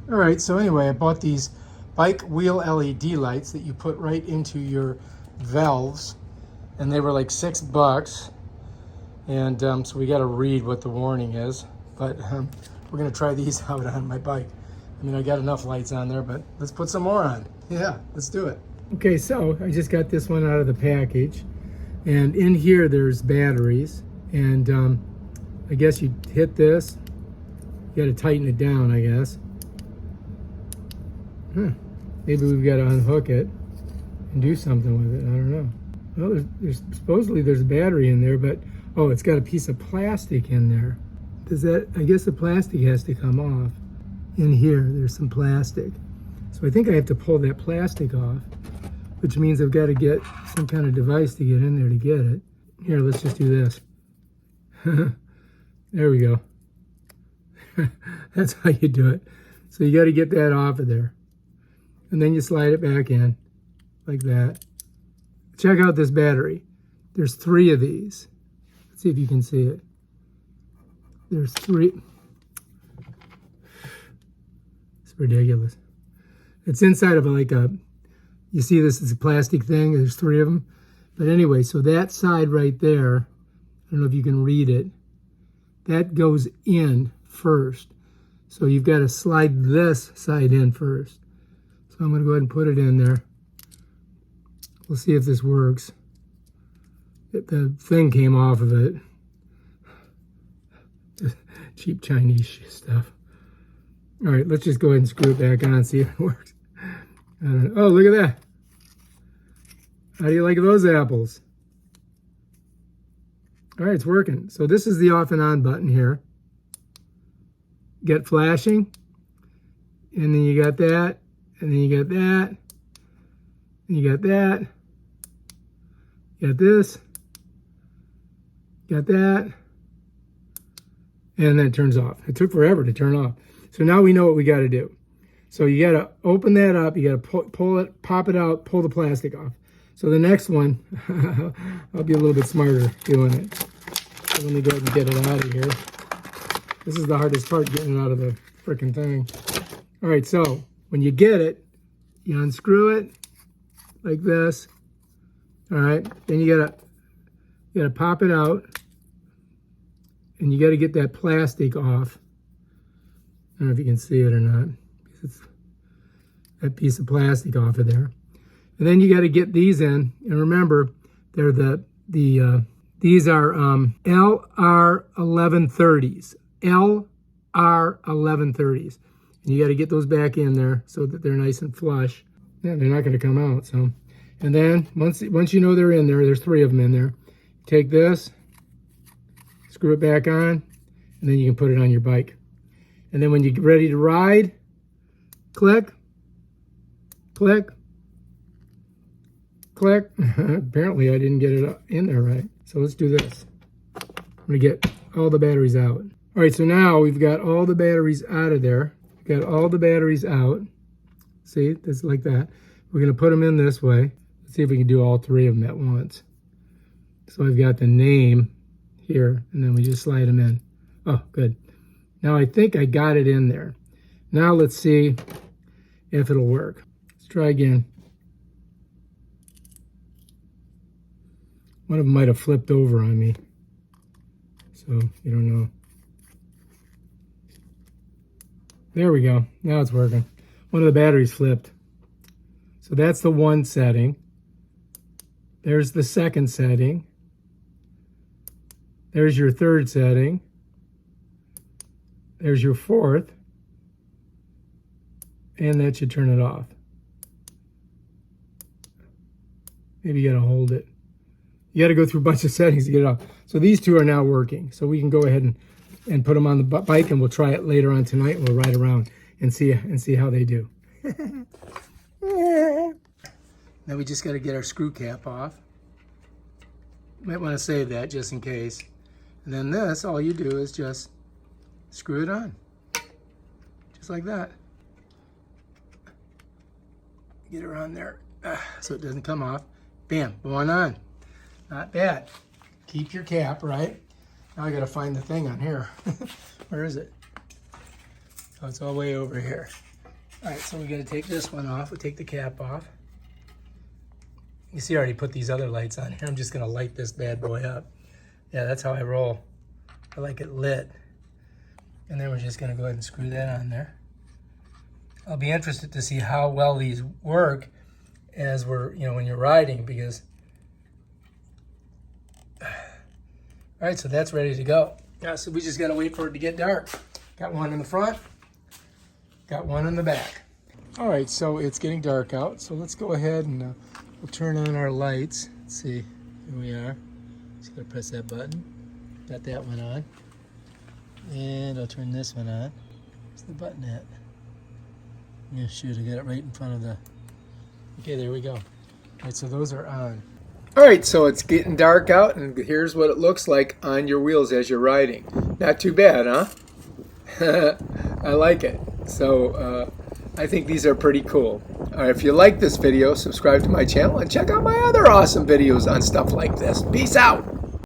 All right, so anyway, I bought these bike wheel LED lights that you put right into your valves, and they were like $6. And so we got to read what the warning is, but we're gonna try these out on my bike. I mean, I got enough lights on there, but let's put some more on. Yeah, let's do it. Okay, so I just got this one out of the package, and in here there's batteries, and I guess you hit this, you got to tighten it down, I guess. Maybe we've got to unhook it and do something with it. I don't know. Well, there's supposedly there's a battery in there, but oh, it's got a piece of plastic in there. Does that? I guess the plastic has to come off. In here, there's some plastic. So I think I have to pull that plastic off, which means I've got to get some kind of device to get in there to get it. Here, let's just do this. There we go. That's how you do it. So you got to get that off of there. And then you slide it back in like that. Check out this battery. There's 3 of these. Let's see if you can see it. There's 3. It's ridiculous. It's inside of like a, you see this is a plastic thing. There's 3 of them. But anyway, so that side right there, I don't know if you can read it, that goes in first. So you've got to slide this side in first. So I'm going to go ahead and put it in there. We'll see if this works. The thing came off of it. Cheap Chinese stuff. All right, let's just go ahead and screw it back on and see if it works. Oh, look at that. How do you like those apples? All right, it's working. So this is the off and on button here. Get flashing. And then you got that. And then you got that. And you got that. You got this. You got that. And then it turns off. It took forever to turn off. So now we know what we got to do. So you got to open that up. You got to pull it, pop it out, pull the plastic off. So the next one, I'll be a little bit smarter doing it. So let me go ahead and get it out of here. This is the hardest part, getting it out of the freaking thing. All right, so when you get it, you unscrew it like this. All right, then you gotta pop it out, and you gotta get that plastic off. I don't know if you can see it or not. It's that piece of plastic off of there. And then you got to get these in, and remember, they're these are LR1130s, LR1130s, and you got to get those back in there so that they're nice and flush. Yeah, they're not going to come out. So, and then once you know they're in there, there's 3 of them in there. Take this, screw it back on, and then you can put it on your bike. And then when you get ready to ride, click, click, click. Apparently I didn't get it in there right. So let's do this. I'm gonna get all the batteries out. All right, so now we've got all the batteries out of there. We've got all the batteries out. See, that's like that. We're gonna put them in this way. Let's see if we can do all 3 of them at once. So I've got the name here, and then we just slide them in. Oh, good. Now I think I got it in there. Now let's see if it'll work. Let's try again. One of them might have flipped over on me, so you don't know. There we go. Now it's working. One of the batteries flipped. So that's the 1 setting. There's the 2nd setting. There's your 3rd setting. There's your 4th. And that should turn it off. Maybe you got to hold it. You got to go through a bunch of settings to get it off. So these 2 are now working. So we can go ahead and put them on the bike, and we'll try it later on tonight. We'll ride around and see how they do. Now we just got to get our screw cap off. Might want to save that just in case. And then this, all you do is just screw it on. Just like that. Get it around there so it doesn't come off. Bam, going on. Not bad. Keep your cap, right? Now I gotta find the thing on here. Where is it? Oh, it's all the way over here. All right, so we got to take this one off. We take the cap off. You see I already put these other lights on here. I'm just going to light this bad boy up. Yeah, that's how I roll. I like it lit. And then we're just going to go ahead and screw that on there. I'll be interested to see how well these work as we're, when you're riding, because... All right, so that's ready to go. Yeah, so we just got to wait for it to get dark. Got one in the front, got one in the back. All right, so it's getting dark out, so let's go ahead and we'll turn on our lights. Let's see, here we are. Just gotta press that button. Got that one on. And I'll turn this one on. Where's the button at? Yeah, shoot, I got it right in front of the... Okay, there we go. All right, so those are on. All right, so it's getting dark out, and here's what it looks like on your wheels as you're riding. Not too bad, huh? I like it. So I think these are pretty cool. All right, if you like this video, subscribe to my channel and check out my other awesome videos on stuff like this. Peace out.